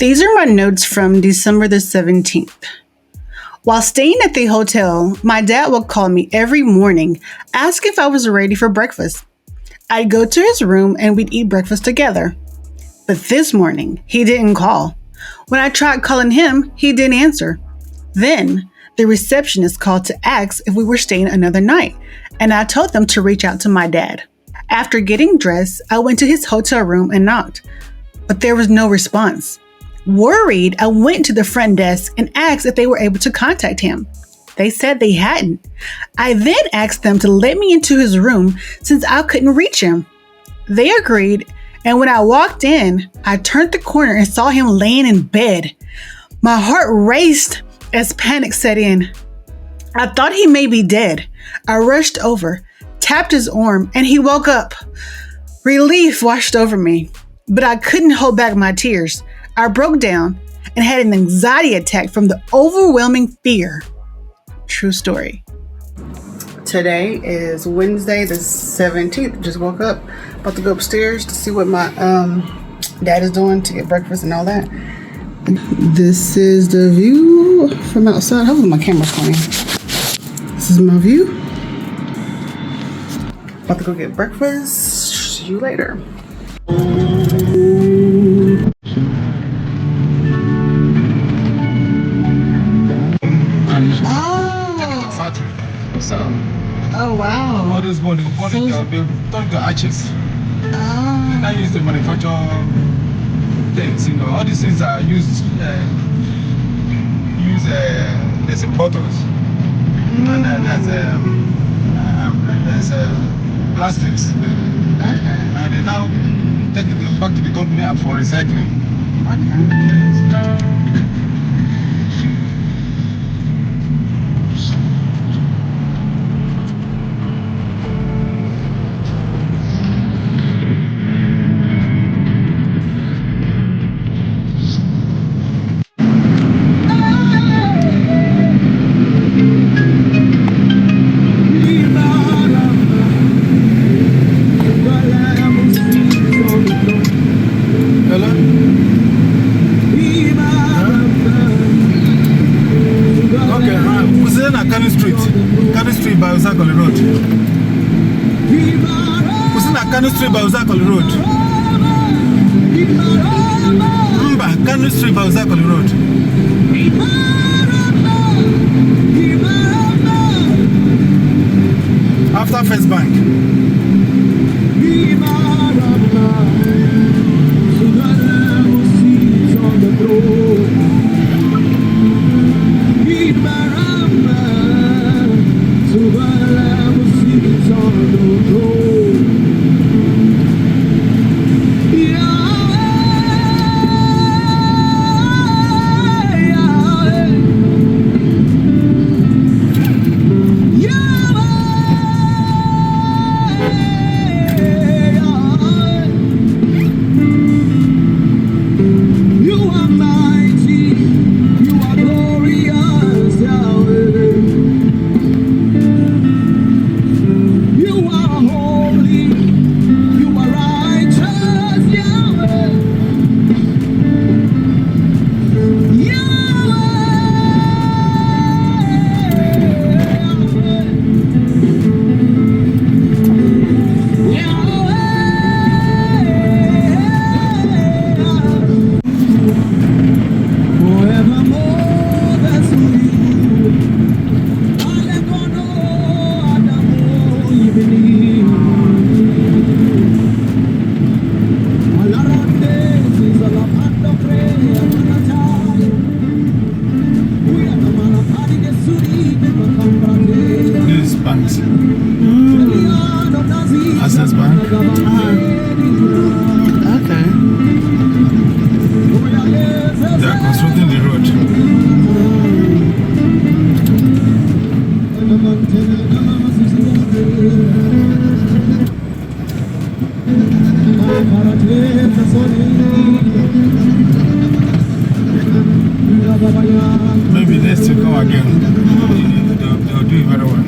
These are my notes from December the 17th. While staying at the hotel, my dad would call me every morning, ask if I was ready for breakfast. I'd go to his room and we'd eat breakfast together. But this morning, he didn't call. When I tried calling him, he didn't answer. Then, the receptionist called to ask if we were staying another night, and I told them to reach out to my dad. After getting dressed, I went to his hotel room and knocked, but there was no response. Worried, I went to the front desk and asked if they were able to contact him. They said they hadn't. I then asked them to let me into his room since I couldn't reach him. They agreed, and when I walked in, I turned the corner and saw him laying in bed. My heart raced as panic set in. I thought he may be dead. I rushed over, tapped his arm, and he woke up. Relief washed over me, but I couldn't hold back my tears. I broke down and had an anxiety attack from the overwhelming fear. True story. Today is Wednesday the 17th. Just woke up. About to go upstairs to see what my dad is doing to get breakfast and all that. This is the view from outside. Hopefully my camera's playing. This is my view. About to go get breakfast. See you later. Oh wow! All those body turn to arches. And I use to manufacture things. All these things are used. There's bottles, and then there's plastics, and they now take it back to the company for recycling. Kano Street by Uzakoli Road. Kano Street by Uzakoli Road. After First Bank. Maybe next to come again. They'll do it very well.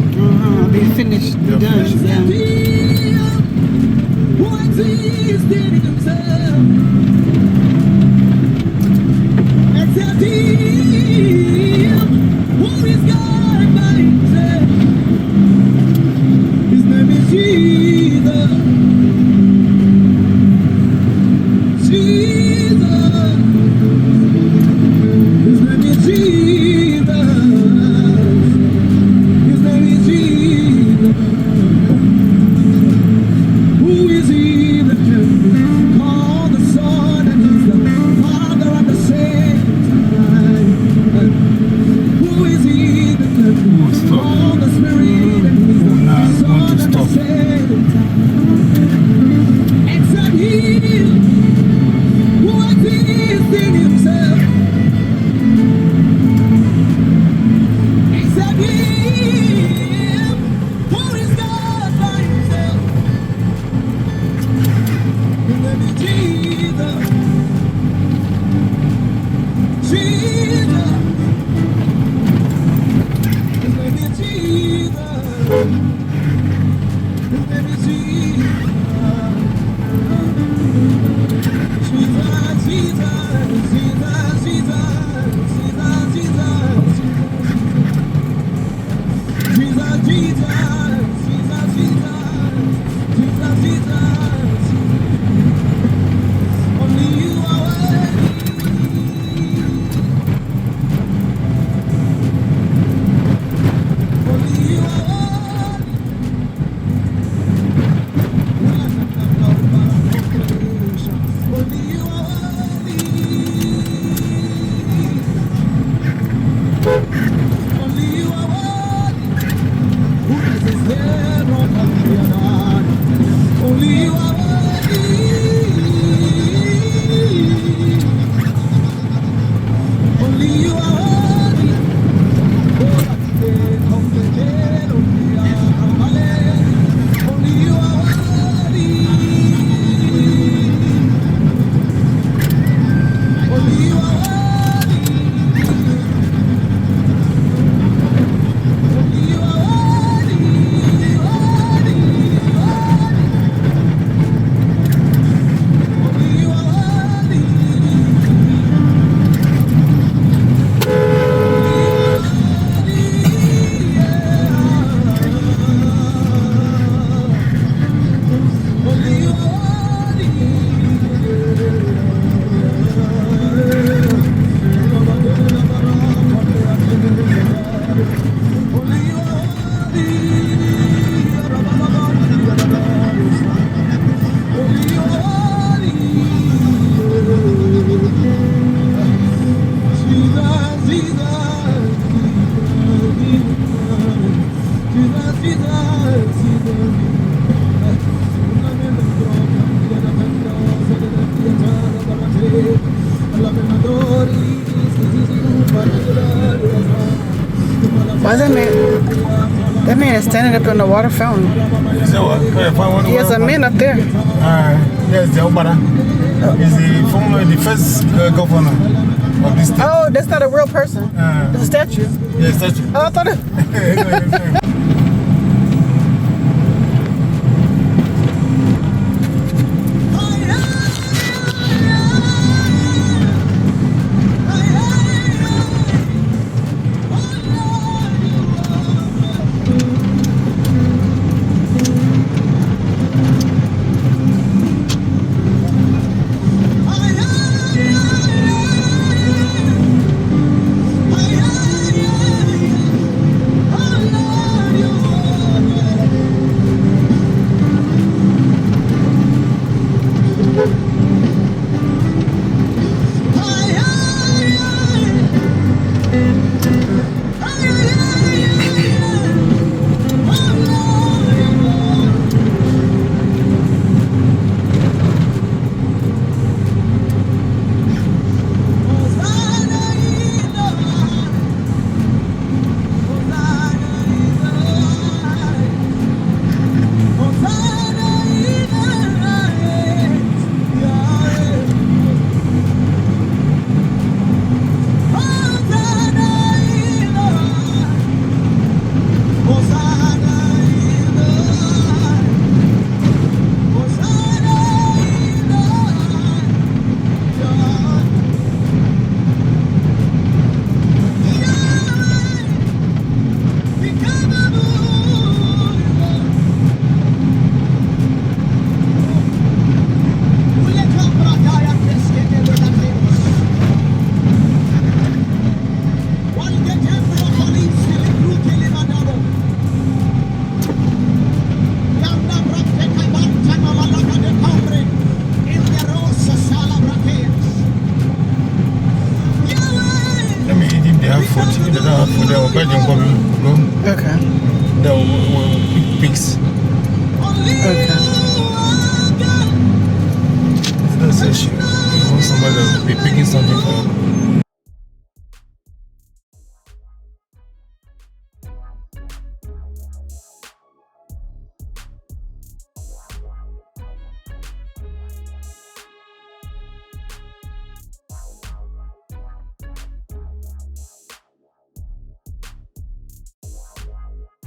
They finished. They're done. Finished. Yeah. Why is that man? That man is standing up in the water fountain. So what? He has a man up there. Yes, the Obara is the former, the first governor of this state. Oh, that's not a real person. It's a statue. Yes, statue. Oh, I thought it. Okay. The pigs. Okay. That's a issue. You want somebody to be picking something for you.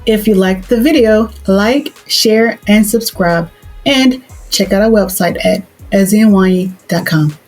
If you liked the video, like, share, and subscribe. And check out our website at ezianwanyi.com.